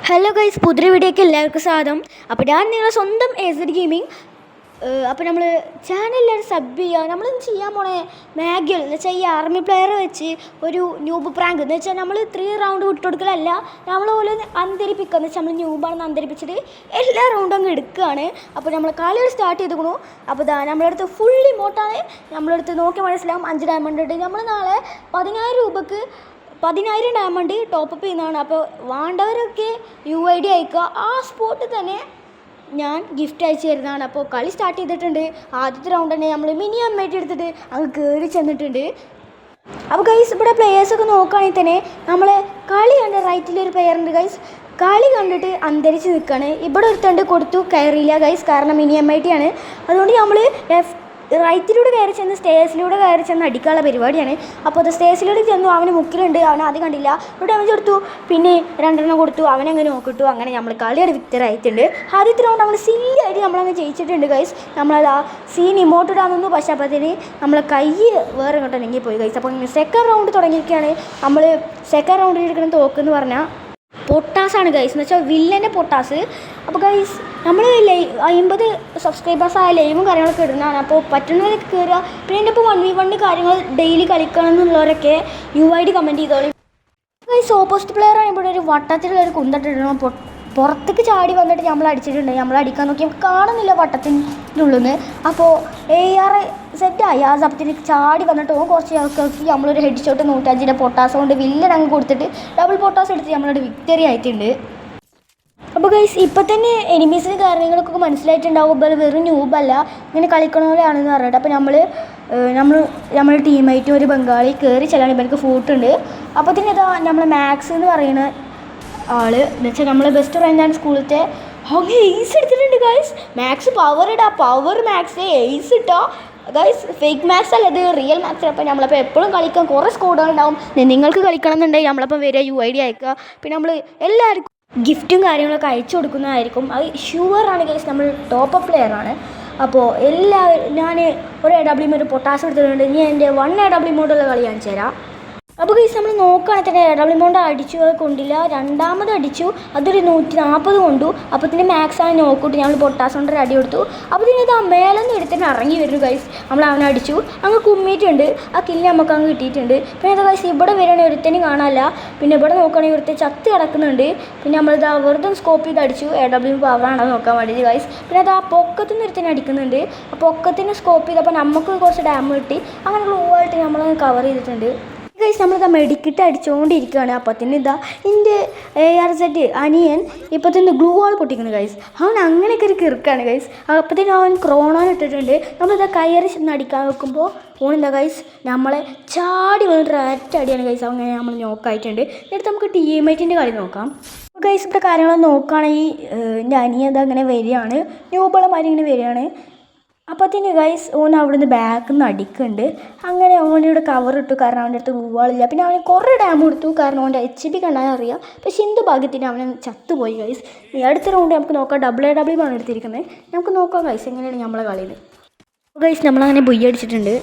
Hello guys, പുതിയ വീഡിയോയ്ക്ക് എല്ലാവർക്കും സ്വാഗതം. അപ്പോൾ ഞാൻ നിങ്ങളുടെ സ്വന്തം AZ ഗെയിമിംഗ്. അപ്പോൾ നമ്മൾ ചാനലിൽ സബ് ചെയ്യുക. നമ്മളൊന്നും ചെയ്യാൻ പോണേ മാഗിൽ എന്ന് വെച്ചാൽ ഈ ആർമി പ്ലെയറെ വെച്ച് ഒരു ന്യൂബ് പ്രാങ്ക് എന്ന് വെച്ചാൽ നമ്മൾ 3 റൗണ്ട് വിട്ടുകൊടുക്കലല്ല, നമ്മൾ പോലെ അന്തരിപ്പിക്കുക എന്ന് വെച്ചാൽ നമ്മൾ ന്യൂബാണെന്ന് അന്തരിപ്പിച്ചിട്ട് എല്ലാ റൗണ്ടും അങ്ങ് എടുക്കുകയാണ്. അപ്പോൾ നമ്മൾ കളി സ്റ്റാർട്ട് ചെയ്തിരിക്കണു. അപ്പോൾ നമ്മുടെ അടുത്ത് ഫുള്ളി മോട്ടാണ്. നമ്മളടുത്ത് നോക്കി മനസ്സിലാവും 5 ഡയമണ്ട് ഉണ്ട്. നമ്മൾ നാളെ 10,000 രൂപക്ക് 10,000 ഡയമണ്ട് ടോപ്പപ്പ് ചെയ്യുന്നതാണ്. അപ്പോൾ വേണ്ടവരൊക്കെ UID അയക്കുക. ആ സ്പോട്ടിൽ തന്നെ ഞാൻ ഗിഫ്റ്റ് അയച്ചു തരുന്നതാണ്. അപ്പോൾ കളി സ്റ്റാർട്ട് ചെയ്തിട്ടുണ്ട്. ആദ്യത്തെ റൗണ്ട് തന്നെ നമ്മൾ മിനി അമ്മയായിട്ട് എടുത്തിട്ട് അങ്ങ് കയറി ചെന്നിട്ടുണ്ട്. അപ്പോൾ ഗൈസ്, ഇവിടെ പ്ലെയേഴ്സൊക്കെ നോക്കുകയാണെങ്കിൽ തന്നെ നമ്മൾ കളി കണ്ട് റൈറ്റിലൊരു പ്ലെയർ ഉണ്ട് ഗൈസ്. കളി കണ്ടിട്ട് അന്തരിച്ച് നിൽക്കുകയാണ്. ഇവിടെ ഒരുത്തണ്ട് കൊടുത്തു കയറിയില്ല ഗൈസ്, കാരണം മിനി അമ്മയായിട്ടാണ്. അതുകൊണ്ട് നമ്മൾ റൈറ്റിലൂടെ കയറി ചെന്ന് സ്റ്റേഴ്സിലൂടെ കയറി ചെന്ന് അടിക്കാനുള്ള പരിപാടിയാണ്. അപ്പോൾ അത് സ്റ്റേഴ്സിലൂടെ ചെന്നു. അവന് മുക്കിലുണ്ട്, അവൻ ആദ്യം കണ്ടില്ല. ഇവിടെ അവൻ കൊടുത്തു, പിന്നെ 2 കൊടുത്തു. അവനങ്ങനെ നോക്കിട്ടു. അങ്ങനെ നമ്മൾ കളിയുടെ വിക്ടറായിട്ടുണ്ട്. ആദ്യത്തെ റൗണ്ട് നമ്മൾ സില്ലിയായിട്ട് നമ്മളങ്ങ് ജയിച്ചിട്ടുണ്ട് ഗൈസ്. നമ്മളത് ആ സീൻ ഇമോട്ട് ഇടാമെന്നു, പക്ഷേ അപ്പോഴത്തേന് നമ്മളെ കൈ വേറെ ഇങ്ങോട്ട് അല്ലെങ്കിൽ പോയി ഗൈസ്. അപ്പോൾ സെക്കൻഡ് റൗണ്ട് തുടങ്ങിയിരിക്കുകയാണ്. നമ്മൾ സെക്കൻഡ് റൗണ്ടിൽ എടുക്കണം തോക്കെന്ന് പറഞ്ഞാൽ പൊട്ടാസാണ് ഗൈസ്, എന്ന് വെച്ചാൽ വില്ലൻ്റെ പൊട്ടാസ്. അപ്പോൾ ഗൈസ്, നമ്മൾ 50 സബ്സ്ക്രൈബേഴ്സായ ലൈവും കാര്യങ്ങളൊക്കെ ഇടുന്നതാണ്. അപ്പോൾ പറ്റുന്നവരൊക്കെ കയറുക. പിന്നെ എൻ്റെ ഇപ്പോൾ 1v1 കാര്യങ്ങൾ ഡെയിലി കളിക്കണം എന്നുള്ളവരൊക്കെ UID കമൻറ്റ് ചെയ്തോളി ഗൈസ്. ഓപ്പോസിറ്റ് പ്ലെയറാണ് ഇവിടെ ഒരു വട്ടത്തിലുള്ള ഒരു കുന്തട്ടിടണം. പുറത്തേക്ക് ചാടി വന്നിട്ട് നമ്മൾ അടിച്ചിട്ടുണ്ട്. നമ്മൾ അടിക്കാൻ നോക്കി കാണുന്നില്ല വട്ടത്തിൻ്റെ ഉള്ളിൽ നിന്ന്. അപ്പോൾ AR സെറ്റായി. ആ സമയത്തിന് ചാടി വന്നിട്ട് കുറച്ച് ആൾക്കാർക്ക് നമ്മളൊരു ഹെഡ് ഷോട്ട് 105 പൊട്ടാസ് കൊണ്ട് വില്ലൻ അങ്ങ് കൊടുത്തിട്ട് ഡബിൾ പൊട്ടാസ് എടുത്ത് നമ്മളൊരു വിക്ടറി ആയിട്ടുണ്ട്. അപ്പോൾ ഗൈസ്, ഇപ്പം തന്നെ എനിമീസിന് കാര്യങ്ങളൊക്കെ മനസ്സിലായിട്ടുണ്ടാവും. വെറും ന്യൂബല്ല, ഇങ്ങനെ കളിക്കണവരാണെന്ന് പറഞ്ഞിട്ട്. അപ്പോൾ നമ്മൾ ടീമായിട്ട് ഒരു ബംഗാളി കയറി ചെല്ലാൻ ഇവർക്ക് ഫൂട്ടുണ്ട്. അപ്പോൾ തന്നെ ഇതാ നമ്മൾ മാക്സ് എന്ന് പറയുന്ന ആള് എന്ന് വെച്ചാൽ നമ്മൾ ബെസ്റ്റ് ഫ്രണ്ടാണ് സ്കൂളിലത്തെ. അങ്ങനെ എയ്സ് എടുത്തിട്ടുണ്ട് ഗൈസ്. മാക്സ് പവർ ഇടാ, പവർ മാക്സ് എയ്സ് ഇട്ടാ ഗൈസ്. ഫേക്ക് മാക്സ് അല്ല, ഇത് റിയൽ മാക്സ്. അപ്പോൾ നമ്മളപ്പോൾ എപ്പോഴും കളിക്കാൻ കുറേ സ്കോഡുകളുണ്ടാവും. നിങ്ങൾക്ക് കളിക്കണം എന്നുണ്ടെങ്കിൽ നമ്മളപ്പം വരിക, UID അയക്കുക. പിന്നെ നമ്മൾ എല്ലാവർക്കും ഗിഫ്റ്റും കാര്യങ്ങളൊക്കെ അയച്ചു കൊടുക്കുന്നതായിരിക്കും. അത് ഷുവറാണ് ഗൈസ്. നമ്മൾ ടോപ്പ് പ്ലെയറാണ്. അപ്പോൾ ഞാൻ ഒരു AW ഒരു പൊട്ടാസ് എടുത്തിട്ടുണ്ട്. ഇനി എൻ്റെ 1 AW മോഡുള്ള കളി കാണിച്ചു തരാം. അപ്പോൾ ഗൈസ്, നമ്മൾ നോക്കുകയാണെങ്കിൽ തന്നെ AW മോഡ് അടിച്ചു, അത് കൊണ്ടില്ല. രണ്ടാമത് അടിച്ചു, അതൊരു 140 കൊണ്ടു. അപ്പോൾ തന്നെ മാക്സാണ് നോക്കിയിട്ട് നമ്മൾ പൊട്ടാസ് കൊണ്ട് ഒരു അടി കൊടുത്തു. അപ്പോൾ തന്നെ ഇത് മേലെന്ന് എടുത്തിട്ട് ഇറങ്ങി വരുന്നു ഗൈസ്. നമ്മൾ അവനെ അടിച്ചു, അങ്ങ് കുമ്മിയിട്ടുണ്ട്. ആ കില്ല് നമുക്ക് അങ്ങ് കിട്ടിയിട്ടുണ്ട്. പിന്നെ അത് ഗൈസ്, ഇവിടെ വരികയാണെങ്കിൽ ഒരുത്തനും കാണാനില്ല. പിന്നെ ഇവിടെ നോക്കുകയാണെങ്കിൽ ഒരുത്തൻ ചത്ത് കിടക്കുന്നുണ്ട്. പിന്നെ നമ്മളിത് വെറുതെ സ്കോപ്പ് ചെയ്ത് അടിച്ചു. AW പവറാണോ നോക്കാൻ വേണ്ടിയിട്ട് ഗൈസ്. പിന്നെ അത് ആ പൊക്കത്തു നിന്ന് ഒരുത്തന്നെ അടിക്കുന്നുണ്ട്. ആ പൊക്കത്തിന് സ്കോപ്പ് ചെയ്തപ്പോൾ നമുക്ക് കുറച്ച് ഡാം കിട്ടി. അങ്ങനെ ഗ്ലൂ ആയിട്ട് നമ്മളങ്ങ് കവർ ചെയ്തിട്ടുണ്ട് ഗൈസ്. നമ്മളിതാ മെഡിക്കിട്ട് അടിച്ചുകൊണ്ടിരിക്കുകയാണ്. അപ്പോൾ തന്നെ ഇതാ എൻ്റെ ARZ അനിയൻ ഇപ്പോൾ തന്നെ ഗ്ലൂ വാൾ പൊട്ടിക്കുന്നു ഗൈസ്. അവൻ അങ്ങനെയൊക്കെ ഒരു കിറുക്കാണ് ഗൈസ്. അപ്പോൾ തന്നെ അവൻ ക്രോണോൻ ഇട്ടിട്ടുണ്ട്. നമ്മളിതാ കയറി ചെന്ന് അടിക്കാൻ വെക്കുമ്പോൾ ഓനെന്താ ഗൈസ് നമ്മളെ ചാടി വന്നിട്ട് ഒറ്റ അടിയാണ് ഗൈസ്. അങ്ങനെ നമ്മൾ നോക്കായിട്ടുണ്ട്. എന്നിട്ട് നമുക്ക് ടീമേറ്റിൻ്റെ കളി നോക്കാം ഗൈസ്. ഇവിടെ കാര്യങ്ങൾ നോക്കുകയാണെങ്കിൽ എൻ്റെ അനിയൻ അത് അങ്ങനെ വരികയാണ്, ന്യൂബളമാരി ഇങ്ങനെ വരികയാണ്. അപ്പോൾ തന്നെ ഗൈസ് ഓൻ അവിടെ നിന്ന് ബാക്കിൽ നിന്ന് അടിക്കുന്നുണ്ട്. അങ്ങനെ ഓനിവിടെ കവർ ഇട്ടു, കാരണം അവൻ്റെ അടുത്ത് ഗ്ലൂവാളില്ല. പിന്നെ അവന് കുറേ ഡാം കൊടുത്തു, കാരണം അവൻ്റെ HP കണ്ടാൽ അറിയാം. പക്ഷേ എന്ത് ഭാഗ്യത്തിന് അവനെ ചത്തുപോയി ഗൈസ്. ഈ അടുത്ത റൗണ്ട് നമുക്ക് നോക്കാം. AW ആണ് എടുത്തിരിക്കുന്നത്. നമുക്ക് നോക്കാം ഗൈസ് എങ്ങനെയാണ് നമ്മളെ കളിയിൽ. ഗൈസ് നമ്മളങ്ങനെ ബുയ്യടിച്ചിട്ടുണ്ട്.